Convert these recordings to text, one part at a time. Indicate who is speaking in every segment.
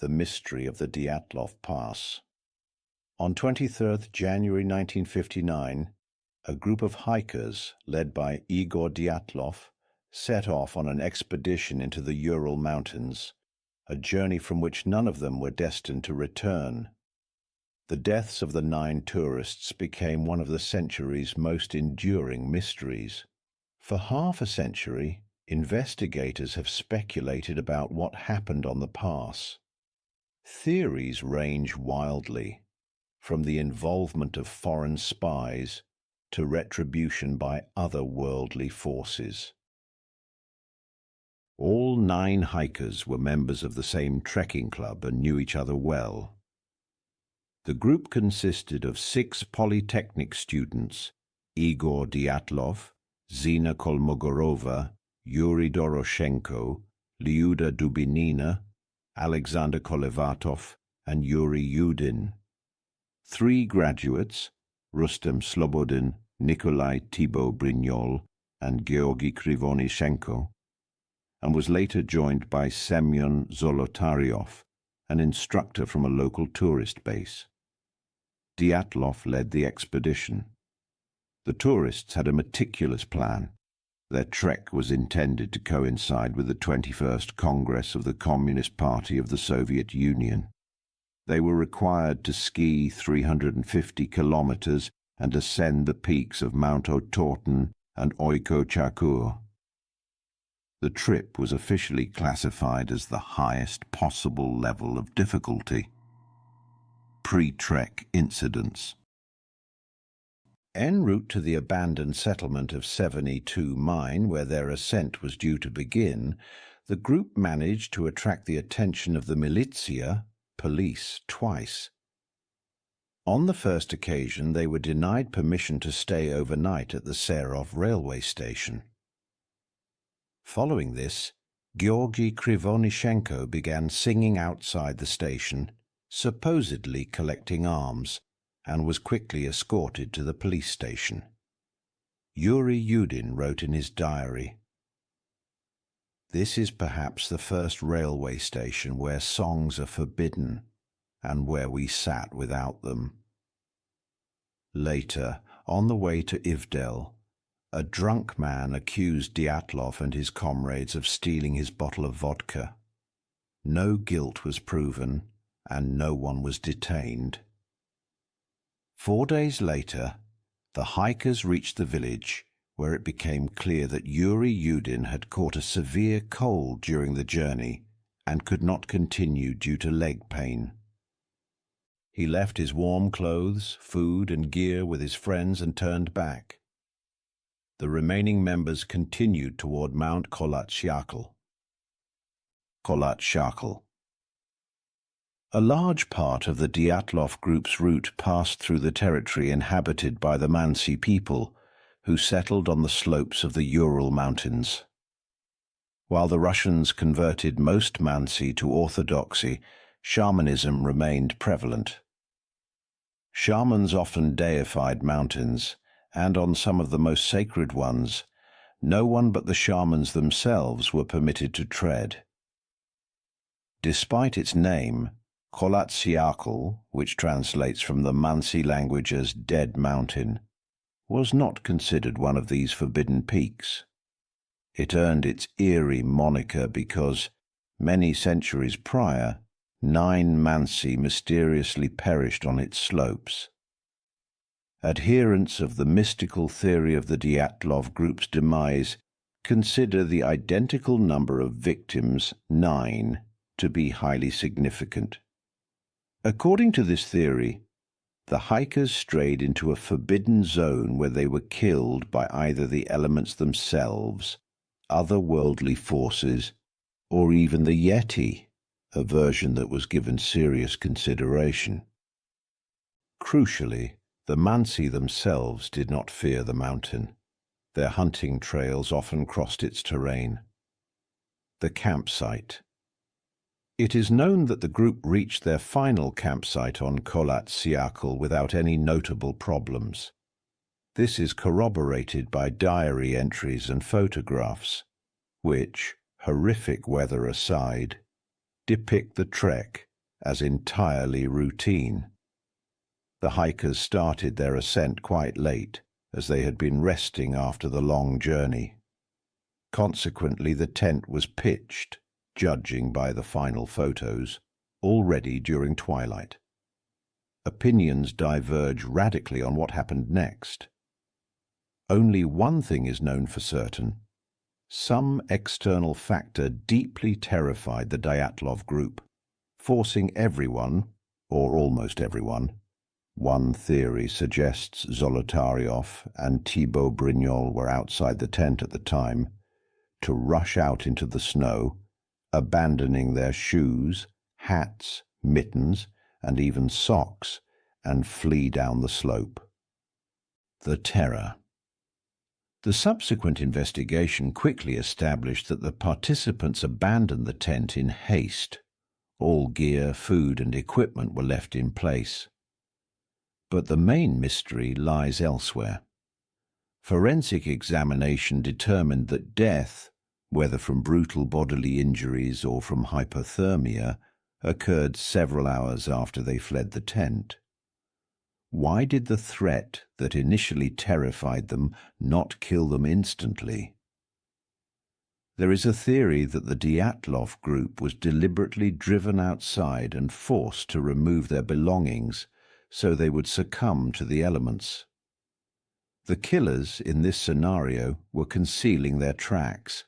Speaker 1: The Mystery of the Dyatlov Pass. On 23rd January 1959, a group of hikers, led by Igor Dyatlov, set off on an expedition into the Ural Mountains, a journey from which none of them were destined to return. The deaths of the 9 tourists became one of the century's most enduring mysteries. For half a century, investigators have speculated about what happened on the pass. Theories range wildly, from the involvement of foreign spies to retribution by otherworldly forces. All 9 hikers were members of the same trekking club and knew each other well. The group consisted of 6 Polytechnic students: Igor Dyatlov, Zina Kolmogorova, Yuri Doroshenko, Lyuda Dubinina, Alexander Kolevatov, and Yuri Yudin. 3 graduates, Rustem Slobodin, Nikolai Thibaut Brignol, and Georgy Krivonishenko, and was later joined by Semyon Zolotaryov, an instructor from a local tourist base. Dyatlov led the expedition. The tourists had a meticulous plan. Their trek was intended to coincide with the 21st Congress of the Communist Party of the Soviet Union. They were required to ski 350 kilometers and ascend the peaks of Mount Otorten and Oiko-Chakur. The trip was officially classified as the highest possible level of difficulty. Pre-trek incidents. En route to the abandoned settlement of Seveny II Mine, where their ascent was due to begin, the group managed to attract the attention of the militia, police, twice. On the first occasion, they were denied permission to stay overnight at the Serov railway station. Following this, Georgy Krivonishenko began singing outside the station, supposedly collecting alms, and was quickly escorted to the police station. Yuri Yudin wrote in his diary, "This is perhaps the first railway station where songs are forbidden, and where we sat without them." Later, on the way to Ivdel, a drunk man accused Dyatlov and his comrades of stealing his bottle of vodka. No guilt was proven, and no one was detained. 4 days later, the hikers reached the village, where it became clear that Yuri Yudin had caught a severe cold during the journey and could not continue due to leg pain. He left his warm clothes, food, and gear with his friends and turned back. The remaining members continued toward Mount Kholat-Syakhl. A large part of the Dyatlov group's route passed through the territory inhabited by the Mansi people, who settled on the slopes of the Ural Mountains. While the Russians converted most Mansi to orthodoxy, shamanism remained prevalent. Shamans often deified mountains, and on some of the most sacred ones, no one but the shamans themselves were permitted to tread. Despite its name, Kholat-Syakhl, which translates from the Mansi language as Dead Mountain, was not considered one of these forbidden peaks. It earned its eerie moniker because, many centuries prior, 9 Mansi mysteriously perished on its slopes. Adherents of the mystical theory of the Dyatlov group's demise consider the identical number of victims, 9, to be highly significant. According to this theory, the hikers strayed into a forbidden zone where they were killed by either the elements themselves, otherworldly forces, or even the Yeti, a version that was given serious consideration. Crucially, the Mansi themselves did not fear the mountain. Their hunting trails often crossed its terrain. The campsite. It is known that the group reached their final campsite on Kholat-Syakhl without any notable problems. This is corroborated by diary entries and photographs, which, horrific weather aside, depict the trek as entirely routine. The hikers started their ascent quite late, as they had been resting after the long journey. Consequently, the tent was pitched, judging by the final photos, already during twilight. Opinions diverge radically on what happened next. Only one thing is known for certain. Some external factor deeply terrified the Dyatlov group, forcing everyone, or almost everyone — one theory suggests Zolotaryov and Thibaut Brignol were outside the tent at the time — to rush out into the snow, abandoning their shoes, hats, mittens, and even socks, and flee down the slope. The terror. The subsequent investigation quickly established that the participants abandoned the tent in haste. All gear, food, and equipment were left in place. But the main mystery lies elsewhere. Forensic examination determined that death, whether from brutal bodily injuries or from hypothermia, occurred several hours after they fled the tent. Why did the threat that initially terrified them not kill them instantly? There is a theory that the Dyatlov group was deliberately driven outside and forced to remove their belongings so they would succumb to the elements. The killers in this scenario were concealing their tracks.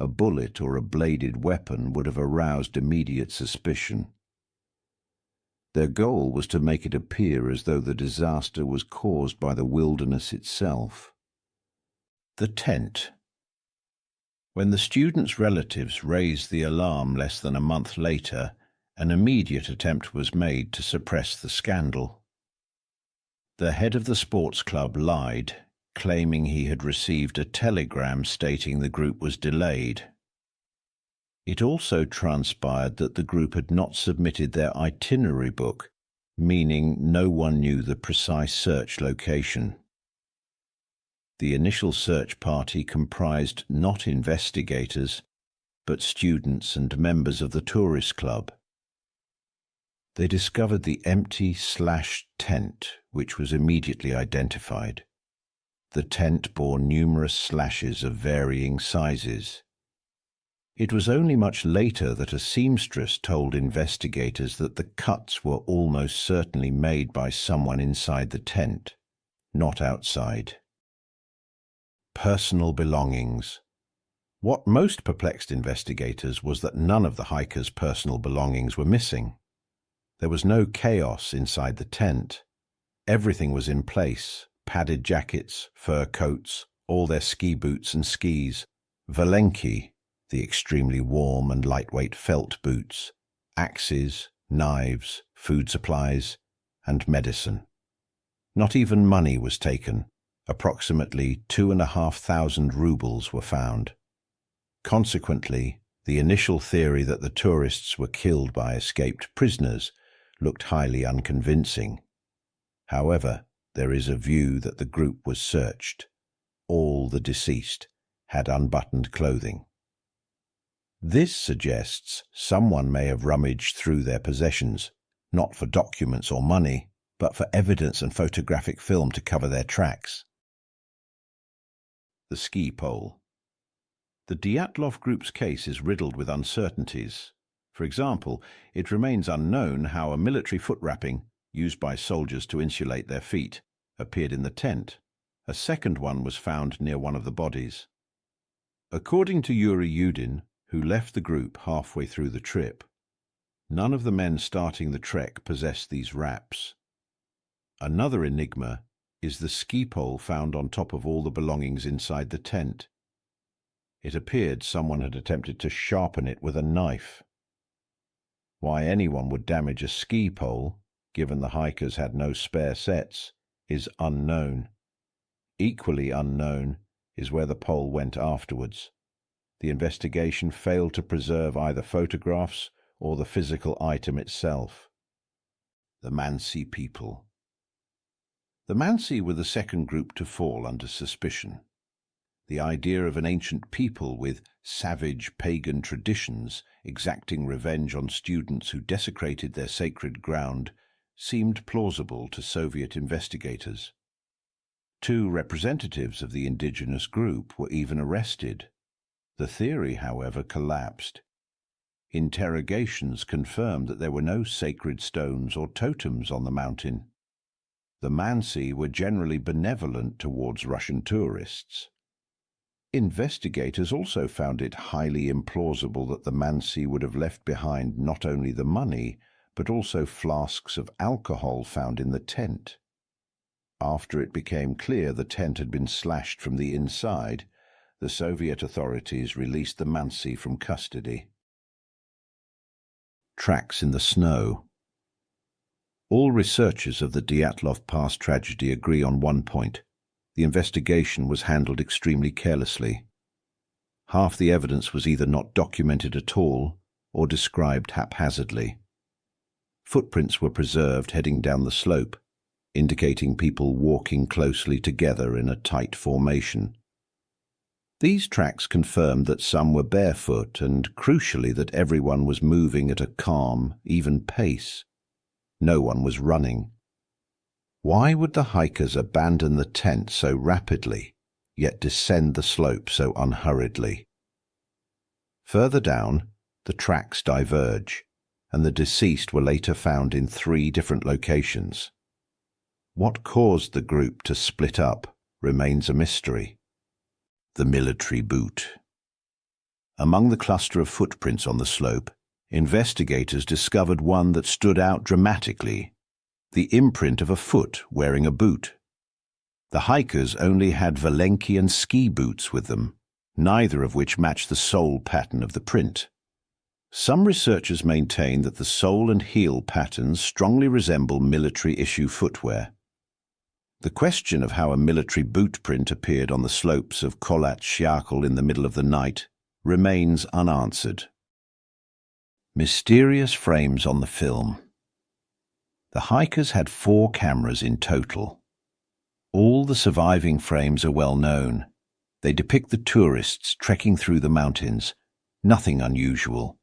Speaker 1: A bullet or a bladed weapon would have aroused immediate suspicion. Their goal was to make it appear as though the disaster was caused by the wilderness itself. The tent. When the students' relatives raised the alarm less than a month later, an immediate attempt was made to suppress the scandal. The head of the sports club lied, claiming he had received a telegram stating the group was delayed. It also transpired that the group had not submitted their itinerary book, meaning no one knew the precise search location. The initial search party comprised not investigators, but students and members of the tourist club. They discovered the empty, slashed tent, which was immediately identified. The tent bore numerous slashes of varying sizes. It was only much later that a seamstress told investigators that the cuts were almost certainly made by someone inside the tent, not outside. Personal belongings. What most perplexed investigators was that none of the hikers' personal belongings were missing. There was no chaos inside the tent. Everything was in place: padded jackets, fur coats, all their ski boots and skis, valenki, the extremely warm and lightweight felt boots, axes, knives, food supplies, and medicine. Not even money was taken. Approximately 2,500 rubles were found. Consequently, the initial theory that the tourists were killed by escaped prisoners looked highly unconvincing. However, there is a view that the group was searched. All the deceased had unbuttoned clothing. This suggests someone may have rummaged through their possessions, not for documents or money, but for evidence and photographic film to cover their tracks. The ski pole. The Dyatlov group's case is riddled with uncertainties. For example, it remains unknown how a military foot wrapping, used by soldiers to insulate their feet, appeared in the tent. A second one was found near one of the bodies. According to Yuri Yudin, who left the group halfway through the trip, none of the men starting the trek possessed these wraps. Another enigma is the ski pole found on top of all the belongings inside the tent. It appeared someone had attempted to sharpen it with a knife. Why anyone would damage a ski pole, given the hikers had no spare sets, is unknown. Equally unknown is where the pole went afterwards. The investigation failed to preserve either photographs or the physical item itself. The Mansi people. The Mansi were the second group to fall under suspicion. The idea of an ancient people with savage pagan traditions exacting revenge on students who desecrated their sacred ground seemed plausible to Soviet investigators. 2 representatives of the indigenous group were even arrested. The theory, however, collapsed. Interrogations confirmed that there were no sacred stones or totems on the mountain. The Mansi were generally benevolent towards Russian tourists. Investigators also found it highly implausible that the Mansi would have left behind not only the money, but also flasks of alcohol found in the tent. After it became clear the tent had been slashed from the inside, the Soviet authorities released the Mansi from custody. Tracks in the snow. All researchers of the Dyatlov Pass tragedy agree on one point. The investigation was handled extremely carelessly. Half the evidence was either not documented at all or described haphazardly. Footprints were preserved heading down the slope, indicating people walking closely together in a tight formation. These tracks confirmed that some were barefoot and, crucially, that everyone was moving at a calm, even pace. No one was running. Why would the hikers abandon the tent so rapidly, yet descend the slope so unhurriedly? Further down, the tracks diverge, and the deceased were later found in 3 different locations. What caused the group to split up remains a mystery. The military boot. Among the cluster of footprints on the slope, investigators discovered one that stood out dramatically: the imprint of a foot wearing a boot. The hikers only had Valenkian ski boots with them, neither of which matched the sole pattern of the print. Some researchers maintain that the sole and heel patterns strongly resemble military-issue footwear. The question of how a military boot print appeared on the slopes of Kholat Syakhl in the middle of the night remains unanswered. Mysterious frames on the film. The hikers had 4 cameras in total. All the surviving frames are well known. They depict the tourists trekking through the mountains. Nothing unusual.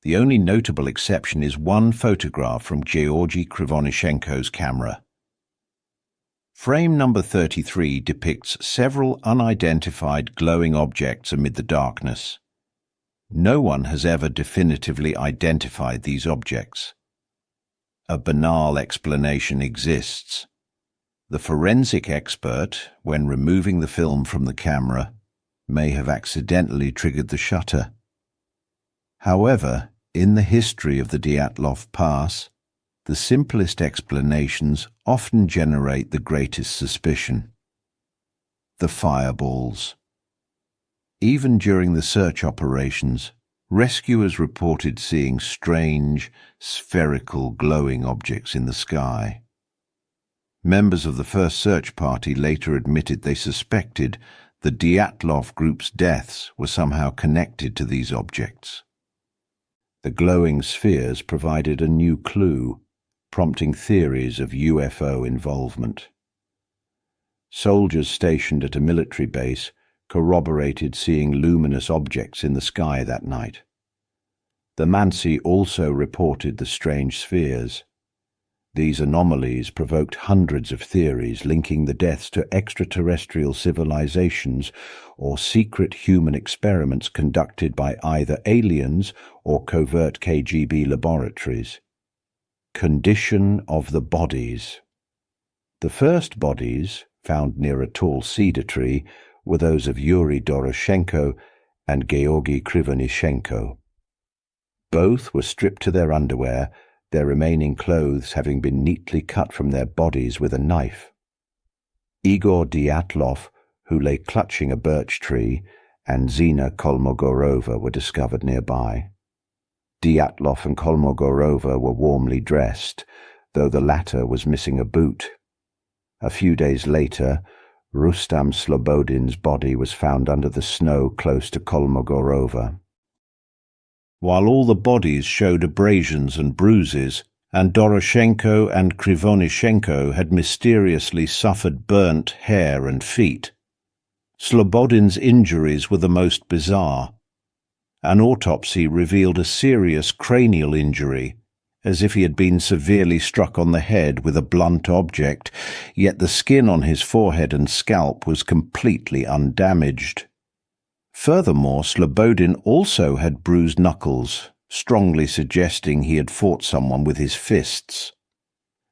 Speaker 1: The only notable exception is one photograph from Georgy Krivonishenko's camera. Frame number 33 depicts several unidentified glowing objects amid the darkness. No one has ever definitively identified these objects. A banal explanation exists. The forensic expert, when removing the film from the camera, may have accidentally triggered the shutter. However, in the history of the Dyatlov Pass, the simplest explanations often generate the greatest suspicion. The fireballs. Even during the search operations, rescuers reported seeing strange, spherical, glowing objects in the sky. Members of the first search party later admitted they suspected the Dyatlov group's deaths were somehow connected to these objects. The glowing spheres provided a new clue, prompting theories of UFO involvement. Soldiers stationed at a military base corroborated seeing luminous objects in the sky that night. The Mansi also reported the strange spheres. These anomalies provoked hundreds of theories linking the deaths to extraterrestrial civilizations or secret human experiments conducted by either aliens or covert KGB laboratories. Condition of the bodies. The first bodies, found near a tall cedar tree, were those of Yuri Doroshenko and Georgy Krivonishenko. Both were stripped to their underwear, their remaining clothes having been neatly cut from their bodies with a knife. Igor Dyatlov, who lay clutching a birch tree, and Zina Kolmogorova were discovered nearby. Dyatlov and Kolmogorova were warmly dressed, though the latter was missing a boot. A few days later, Rustam Slobodin's body was found under the snow close to Kolmogorova. While all the bodies showed abrasions and bruises, and Doroshenko and Krivonishenko had mysteriously suffered burnt hair and feet, Slobodin's injuries were the most bizarre. An autopsy revealed a serious cranial injury, as if he had been severely struck on the head with a blunt object, yet the skin on his forehead and scalp was completely undamaged. Furthermore, Slobodin also had bruised knuckles, strongly suggesting he had fought someone with his fists.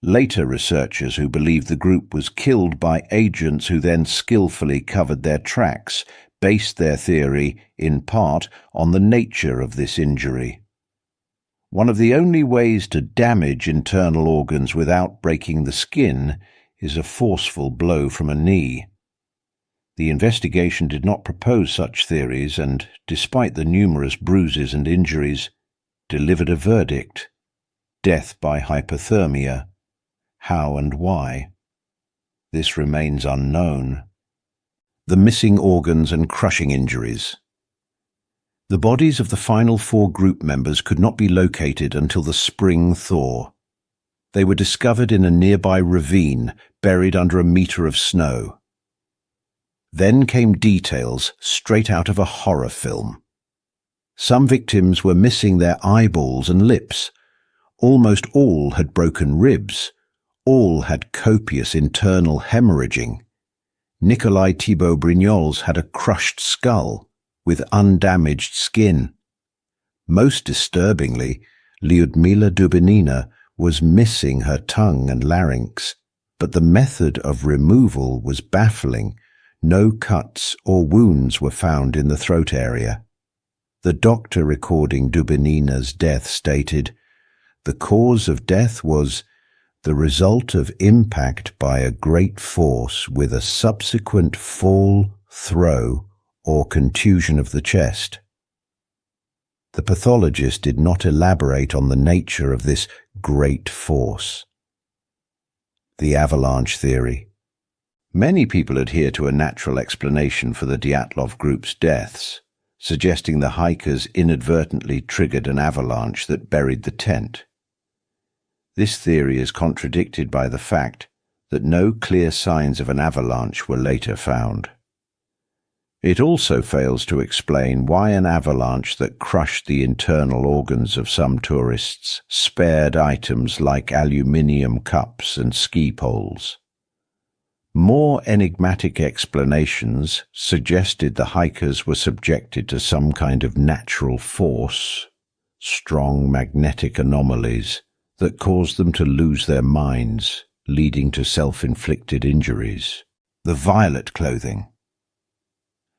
Speaker 1: Later researchers who believed the group was killed by agents who then skillfully covered their tracks based their theory, in part, on the nature of this injury. One of the only ways to damage internal organs without breaking the skin is a forceful blow from a knee. The investigation did not propose such theories and, despite the numerous bruises and injuries, delivered a verdict: death by hypothermia. How and why? This remains unknown. The missing organs and crushing injuries. The bodies of the final 4 group members could not be located until the spring thaw. They were discovered in a nearby ravine, buried under a meter of snow. Then came details straight out of a horror film. Some victims were missing their eyeballs and lips. Almost all had broken ribs. All had copious internal hemorrhaging. Nikolai Thibault-Brignol's had a crushed skull with undamaged skin. Most disturbingly, Lyudmila Dubinina was missing her tongue and larynx, but the method of removal was baffling. No cuts or wounds were found in the throat area. The doctor recording Dubinina's death stated, "The cause of death was the result of impact by a great force with a subsequent fall, throw, or contusion of the chest." The pathologist did not elaborate on the nature of this great force. The avalanche theory. Many people adhere to a natural explanation for the Dyatlov group's deaths, suggesting the hikers inadvertently triggered an avalanche that buried the tent. This theory is contradicted by the fact that no clear signs of an avalanche were later found. It also fails to explain why an avalanche that crushed the internal organs of some tourists spared items like aluminium cups and ski poles. More enigmatic explanations suggested the hikers were subjected to some kind of natural force, strong magnetic anomalies, that caused them to lose their minds, leading to self-inflicted injuries. The violet clothing.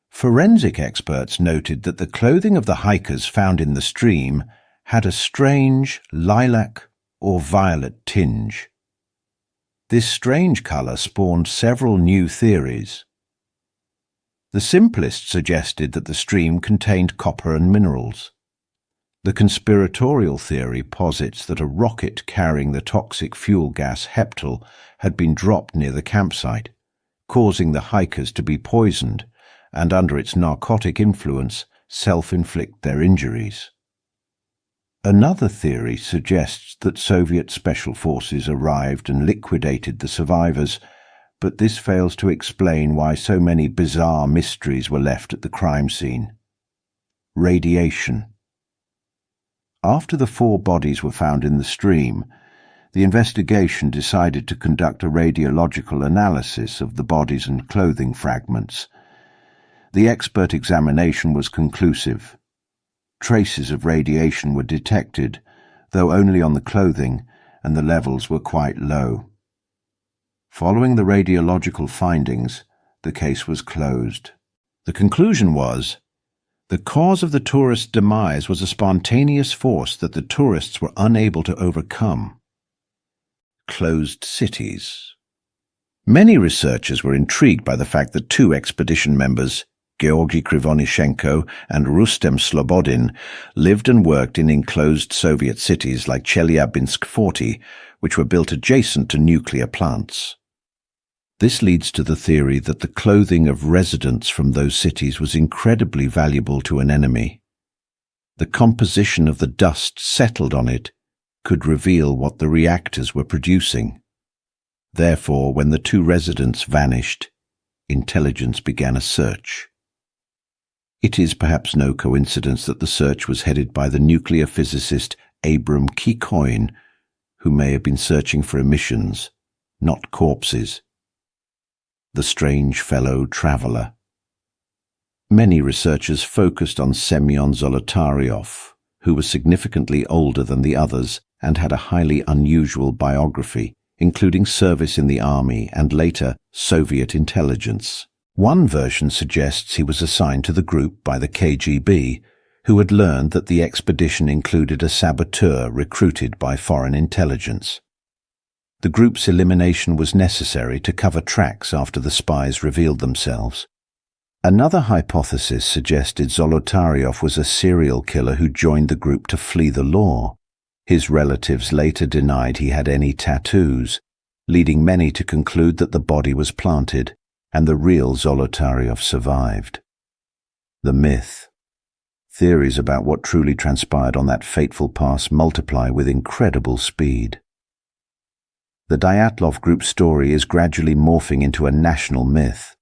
Speaker 1: Forensic experts noted that the clothing of the hikers found in the stream had a strange lilac or violet tinge. This strange color spawned several new theories. The simplest suggested that the stream contained copper and minerals. The conspiratorial theory posits that a rocket carrying the toxic fuel gas heptal had been dropped near the campsite, causing the hikers to be poisoned and, under its narcotic influence, self-inflict their injuries. Another theory suggests that Soviet special forces arrived and liquidated the survivors, but this fails to explain why so many bizarre mysteries were left at the crime scene. Radiation. After the 4 bodies were found in the stream, the investigation decided to conduct a radiological analysis of the bodies and clothing fragments. The expert examination was conclusive. Traces of radiation were detected, though only on the clothing, and the levels were quite low. Following the radiological findings, the case was closed. The conclusion was, the cause of the tourists' demise was a spontaneous force that the tourists were unable to overcome. Closed cities. Many researchers were intrigued by the fact that 2 expedition members, Georgy Krivonishenko and Rustem Slobodin, lived and worked in enclosed Soviet cities like Chelyabinsk 40, which were built adjacent to nuclear plants. This leads to the theory that the clothing of residents from those cities was incredibly valuable to an enemy. The composition of the dust settled on it could reveal what the reactors were producing. Therefore, when the 2 residents vanished, intelligence began a search. It is perhaps no coincidence that the search was headed by the nuclear physicist Abram Kikoin, who may have been searching for emissions, not corpses. The strange fellow traveller. Many researchers focused on Semyon Zolotaryov, who was significantly older than the others and had a highly unusual biography, including service in the army and later Soviet intelligence. One version suggests he was assigned to the group by the KGB, who had learned that the expedition included a saboteur recruited by foreign intelligence. The group's elimination was necessary to cover tracks after the spies revealed themselves. Another hypothesis suggested Zolotaryov was a serial killer who joined the group to flee the law. His relatives later denied he had any tattoos, leading many to conclude that the body was planted and the real Zolotaryov survived. The myth. Theories about what truly transpired on that fateful pass multiply with incredible speed. The Dyatlov group story is gradually morphing into a national myth.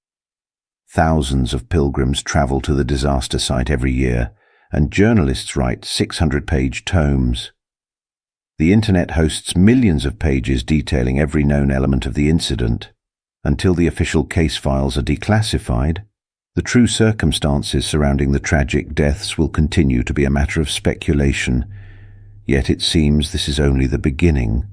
Speaker 1: Thousands of pilgrims travel to the disaster site every year, and journalists write 600-page tomes. The internet hosts millions of pages detailing every known element of the incident. Until the official case files are declassified, the true circumstances surrounding the tragic deaths will continue to be a matter of speculation, yet it seems this is only the beginning.